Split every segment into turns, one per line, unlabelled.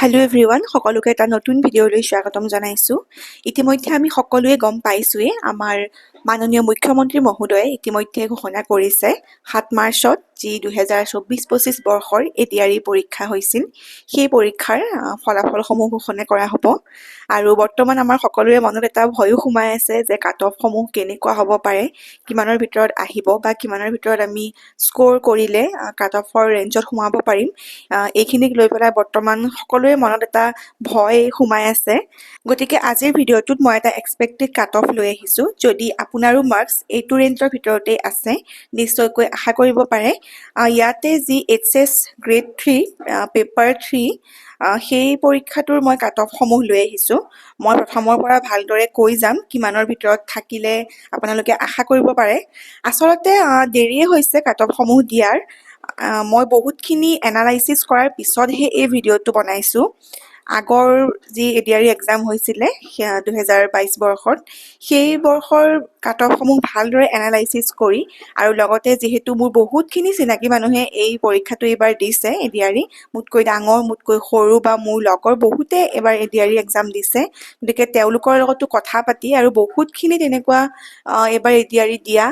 Hello' everyone, সকলোকে এটা নতুন ভিডিঅ'লৈ স্বাগতম জনাইছোঁ। ইতিমধ্যে আমি সকলোৱে গম পাইছোঁৱেই, আমাৰ মাননীয় মুখ্যমন্ত্ৰী মহোদয়ে ইতিমধ্যে ঘোষণা কৰিছে 7 মাৰ্চত যি 2024-25 বৰ্ষৰ এডিআৰই পৰীক্ষা হৈছিল, সেই পৰীক্ষাৰ ফলাফলসমূহ ঘোষণা কৰা হ'ব। আৰু বৰ্তমান আমাৰ সকলোৰে মনত এটা ভয়ো সোমাই আছে যে কাট অফসমূহ কেনেকুৱা হ'ব পাৰে, কিমানৰ ভিতৰত আহিব বা কিমানৰ ভিতৰত আমি স্ক'ৰ কৰিলে কাট অফৰ ৰেঞ্জত সোমাব পাৰিম। এইখিনিক লৈ পেলাই বৰ্তমান সকলোৰে মনত এটা ভয় সোমাই আছে। গতিকে আজিৰ ভিডিঅ'টোত মই এটা এক্সপেক্টেড কাট অফ লৈ আহিছোঁ। যদি আপোনাৰো মাৰ্কছ এইটো ৰেঞ্জৰ ভিতৰতে আছে, নিশ্চয়কৈ আশা কৰিব পাৰে। ইয়াতে যি HS গ্ৰেড 3 পেপাৰ 3 সেই পৰীক্ষাটোৰ মই কাট অফসমূহ লৈ আহিছোঁ। মই প্ৰথমৰ পৰা ভালদৰে কৈ যাম কিমানৰ ভিতৰত থাকিলে আপোনালোকে আশা কৰিব পাৰে। আচলতে দেৰিয়ে হৈছে কাট অফসমূহ দিয়াৰ। মই বহুতখিনি এনালাইচিছ কৰাৰ পিছতহে এই ভিডিঅ'টো বনাইছোঁ। আগৰ যি এডিআৰই এক্সাম হৈছিলে 2022 বৰ্ষত, সেই বৰ্ষৰ কাট অফসমূহ ভালদৰে এনালাইচিছ কৰি আৰু লগতে যিহেতু মোৰ বহুতখিনি চিনাকি মানুহে এই পৰীক্ষাটো এইবাৰ দিছে এডিআৰই, মোতকৈ ডাঙৰ, মোতকৈ সৰু বা মোৰ লগৰ বহুতে এইবাৰ এডিআৰই এক্সাম দিছে। গতিকে তেওঁলোকৰ লগতো কথা পাতি আৰু বহুতখিনি তেনেকুৱা এইবাৰ এডিআৰই দিয়া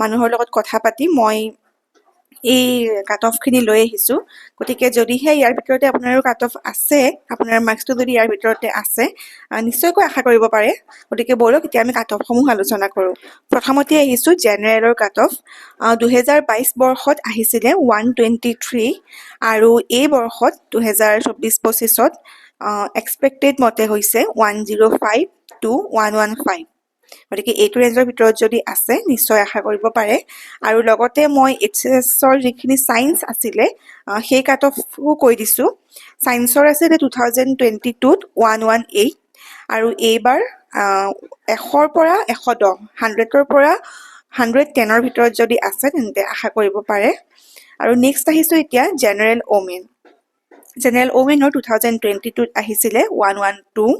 মানুহৰ লগত কথা পাতি মই এই কাট অফখিনি লৈ আহিছোঁ। গতিকে যদিহে ইয়াৰ ভিতৰতে আপোনাৰো কাট অফ আছে, আপোনাৰ মাৰ্কছটো যদি ইয়াৰ ভিতৰতে আছে, নিশ্চয়কৈ আশা কৰিব পাৰে। গতিকে ব'লক এতিয়া আমি কাট অফসমূহ আলোচনা কৰোঁ। প্ৰথমতে আহিছোঁ জেনেৰেলৰ কাট অফ। 2022 বৰ্ষত আহিছিলে 123 আৰু এই বৰ্ষত 2024-25ত এক্সপেক্টেড মতে হৈছে 105 to 115। গতিকে এইটো ৰেঞ্জৰ ভিতৰত যদি আছে, নিশ্চয় আশা কৰিব পাৰে। আৰু লগতে মই HSৰ যিখিনি ছায়েন্স আছিলে সেই কাট অফো কৈ দিছোঁ। ছায়েন্সৰ আছিলে 2022ত 118 আৰু এইবাৰ 100ৰ পৰা 110, 100ৰ পৰা 110ৰ ভিতৰত যদি আছে তেন্তে আশা কৰিব পাৰে। আৰু নেক্সট আহিছোঁ এতিয়া জেনেৰেল ওমেন। জেনেৰেল ওমেনৰ 2022ত আহিছিলে 112,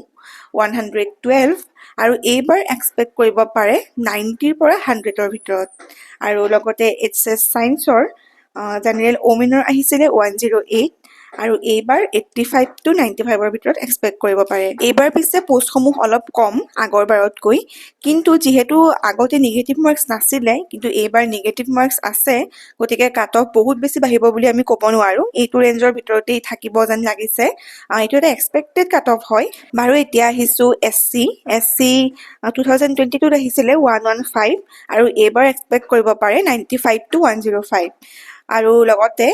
112 আৰু এইবাৰ এক্সপেক্ট কৰিব পাৰে 90ৰ পৰা 100ৰ ভিতৰত। আৰু লগতে HS ছায়েন্সৰ জেনেৰেল ওমেনৰ আহিছিলে 108 আৰু এইবাৰ 85 to 95ৰ ভিতৰত এক্সপেক্ট কৰিব পাৰে। এইবাৰ পিছে পোষ্টসমূহ অলপ কম আগৰ বাৰতকৈ, কিন্তু যিহেতু আগতে নিগেটিভ মাৰ্কছ নাছিলে, কিন্তু এইবাৰ নিগেটিভ মাৰ্কছ আছে, গতিকে কাট অফ বহুত বেছি বাঢ়িব বুলি আমি ক'ব নোৱাৰোঁ। এইটো ৰেঞ্জৰ ভিতৰতেই থাকিব যেন লাগিছে। এইটো এটা এক্সপেক্টেড কাট অফ হয় বাৰু। এতিয়া আহিছোঁ SC 2022ত আহিছিলে 115 আৰু এইবাৰ এক্সপেক্ট কৰিব পাৰে 95 to 105। আৰু লগতে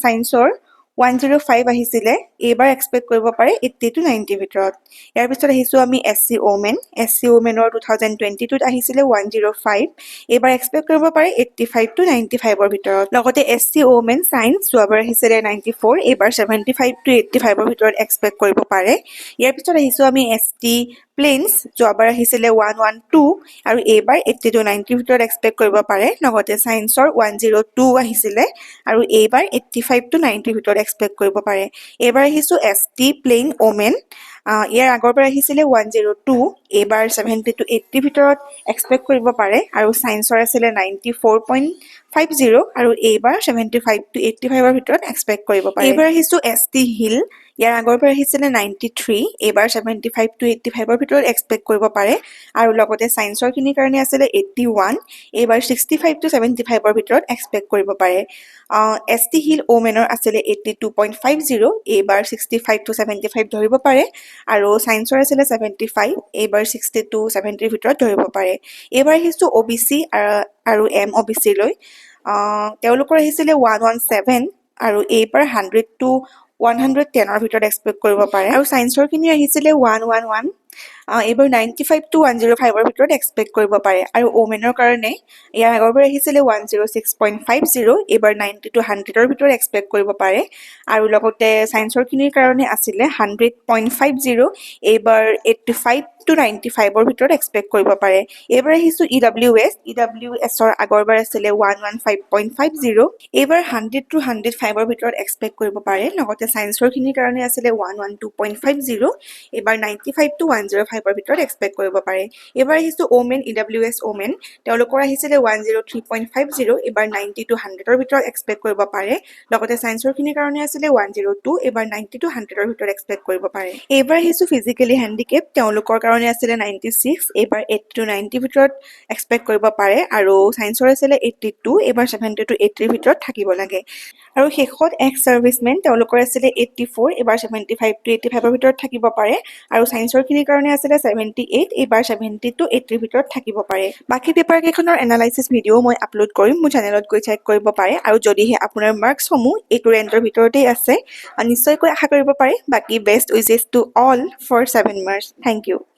ছায়েন্সৰ 105 আহিছিলে, এইবাৰ এক্সপেক্ট কৰিব পাৰে 80 to 90ৰ ভিতৰত। ইয়াৰ পিছত আহিছোঁ আমি SC ওমেন। SC ওমেনৰ 2022ত আহিছিলে 105, এইবাৰ এক্সপেক্ট কৰিব পাৰে 85 to 95ৰ ভিতৰত। লগতে SC ওমেন ছায়েন্স যোৱাবাৰ আহিছিলে 94, এইবাৰ 75 to 85ৰ ভিতৰত এক্সপেক্ট কৰিব পাৰে। ইয়াৰ পিছত আহিছোঁ আমি ST প্লেইনছ, যোৱাবাৰ আহিছিলে 112 আৰু এইবাৰ 80 to 90ৰ ভিতৰত এক্সপেক্ট কৰিব পাৰে। লগতে ছায়েন্সৰ 102 আহিছিলে আৰু এইবাৰ 85 to 90ৰ ভিতৰত এক্সপেক্ট কৰিব পাৰে। এইবাৰ আহিছোঁ ST প্লেইন ওমেন। ইয়াৰ আগৰবাৰ আহিছিলে 102, এইবাৰ 70 to 80ৰ ভিতৰত এক্সপেক্ট কৰিব পাৰে। আৰু ছায়েন্সৰ আছিলে 94.50 আৰু এইবাৰ 75 to 85ৰ ভিতৰত এক্সপেক্ট কৰিব পাৰে। এইবাৰ আহিছোঁ ST হিল। ইয়াৰ আগৰবাৰ আহিছিলে 93, এইবাৰ 75 to 85ৰ ভিতৰত এক্সপেক্ট কৰিব পাৰে। আৰু লগতে ছায়েন্সৰ খিনিৰ কাৰণে আছিলে 81, এইবাৰ 65 to 75ৰ ভিতৰত এক্সপেক্ট কৰিব পাৰে। ST হিল ওমেনৰ আছিলে 82.50, এইবাৰ 65 to 75 ধৰিব পাৰে। আৰু ছায়েন্সৰ আছিলে 75, এইবাৰ 60 to 70ৰ ভিতৰত ধৰিব পাৰে। এইবাৰ আহিছোঁ OBC আৰু MOBC লৈ। তেওঁলোকৰ আহিছিলে 117 আৰু এইবাৰ 100 to 110ৰ ভিতৰত এক্সপেক্ট কৰিব পাৰে। আৰু ছায়েন্সৰ খিনি আহিছিলে 111, এইবাৰ 95 to 105ৰ ভিতৰত এক্সপেক্ট কৰিব পাৰে। আৰু ওমেনৰ কাৰণে ইয়াৰ আগৰবাৰ আহিছিলে 106.50, এইবাৰ 90 to 100ৰ ভিতৰত এক্সপেক্ট কৰিব পাৰে। আৰু লগতে ছায়েন্সৰ খিনিৰ কাৰণে আছিলে 100.50, এইবাৰ 85 to 95ৰ ভিতৰত এক্সপেক্ট কৰিব পাৰে। এইবাৰ আহিছোঁ EWSৰ আগৰবাৰ আছিলে 115.50, এইবাৰ 100 to 105ৰ ভিতৰত এক্সপেক্ট কৰিব পাৰে। লগতে ছায়েন্সৰ খিনিৰ কাৰণে আছিলে 112.50, এইবাৰ 95 to 105ৰ ভিতৰত এক্সপেক্ট কৰিব পাৰে। এইবাৰ আহিছোঁ ওমেন EWS ওমেন, তেওঁলোকৰ আহিছিলে 103.50, এইবাৰ 90 to 100ৰ ভিতৰত এক্সপেক্ট কৰিব পাৰে। লগতে ছায়েন্সৰখিনিৰ কাৰণে আছিলে 102, এইবাৰ 90 to 100ৰ ভিতৰত এক্সপেক্ট কৰিব পাৰে। এইবাৰ আহিছোঁ ফিজিকেলি হেণ্ডিকেপ, তেওঁলোকৰ কাৰণে আছিলে 96, এইবাৰ 80 to 90ৰ ভিতৰত এক্সপেক্ট কৰিব পাৰে। আৰু ছায়েন্সৰ আছিলে 82, এইবাৰ 70 to 80ৰ ভিতৰত থাকিব লাগে। আৰু শেষত এক্স ছাৰ্ভিচমেন, তেওঁলোকৰ আছিলে 84, এইবাৰ 75 to 85ৰ ভিতৰত থাকিব পাৰে। আৰু ছায়েন্সৰখিনিৰ কাৰণে আছিলে 78, এইবাৰ 70 to 80ৰ ভিতৰত থাকিব পাৰে। বাকী পেপাৰকেইখনৰ এনালাইচিছ ভিডিঅ' মই আপলোড কৰিম, মোৰ চেনেলত গৈ চেক কৰিব পাৰে। আৰু যদিহে আপোনাৰ মাৰ্কছসমূহ এইটো ৰেঞ্জৰ ভিতৰতেই আছে, নিশ্চয়কৈ আশা কৰিব পাৰে। বাকী best wishes to all for 7 marks. Thank U.